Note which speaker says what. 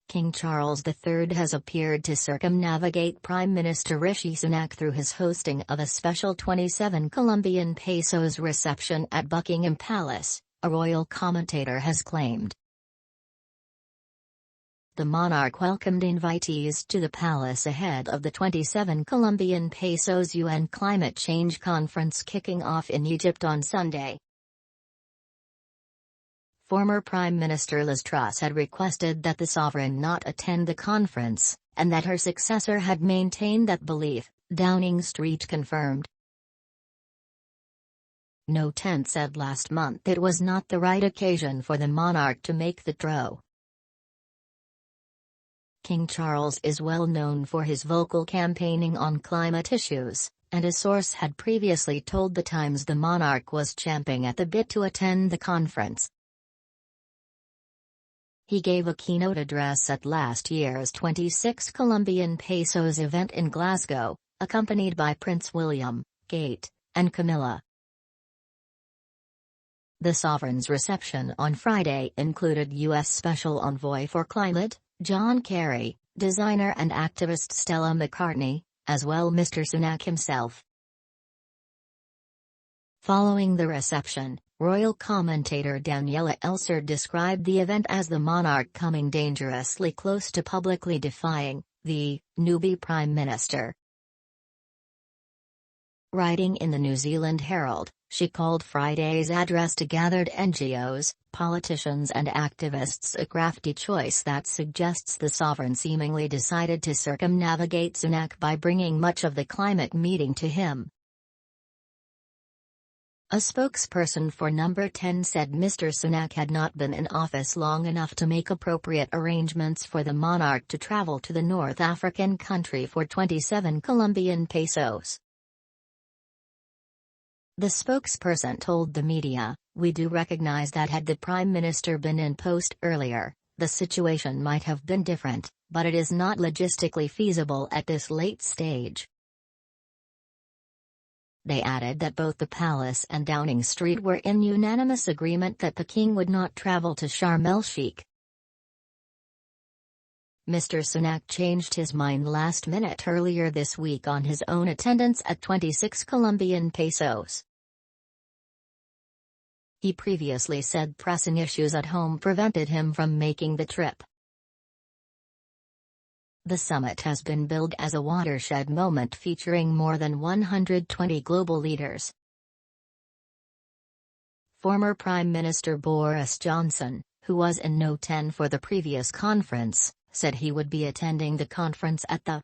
Speaker 1: King Charles III has appeared to circumnavigate Prime Minister Rishi Sunak through his hosting of a special 27 Colombian pesos reception at Buckingham Palace, a royal commentator has claimed. The monarch welcomed invitees to the palace ahead of the 27 Colombian pesos UN climate change conference kicking off in Egypt on Sunday. Former Prime Minister Liz Truss had requested that the sovereign not attend the conference, and that her successor had maintained that belief, Downing Street confirmed. No 10 said last month it was not the right occasion for the monarch to make the trip. King Charles is well known for his vocal campaigning on climate issues, and a source had previously told The Times the monarch was champing at the bit to attend the conference. He gave a keynote address at last year's 26 Colombian pesos event in Glasgow, accompanied by Prince William, Kate, and Camilla. The sovereign's reception on Friday included U.S. Special Envoy for Climate, John Kerry, designer and activist Stella McCartney, as well Mr. Sunak himself. Following the reception, royal commentator Daniela Elser described the event as the monarch coming dangerously close to publicly defying the newbie Prime Minister. Writing in the New Zealand Herald, she called Friday's address to gathered NGOs, politicians and activists a crafty choice that suggests the sovereign seemingly decided to circumnavigate Sunak by bringing much of the climate meeting to him. A spokesperson for Number 10 said Mr. Sunak had not been in office long enough to make appropriate arrangements for the monarch to travel to the North African country for 27 Colombian pesos. The spokesperson told the media, "We do recognize that had the Prime Minister been in post earlier, the situation might have been different, but it is not logistically feasible at this late stage." They added that both the palace and Downing Street were in unanimous agreement that the king would not travel to Sharm el-Sheikh. Mr. Sunak changed his mind last minute earlier this week on his own attendance at 26 Colombian pesos. He previously said pressing issues at home prevented him from making the trip. The summit has been billed as a watershed moment featuring more than 120 global leaders. Former Prime Minister Boris Johnson, who was in No 10 for the previous conference, said he would be attending the conference at the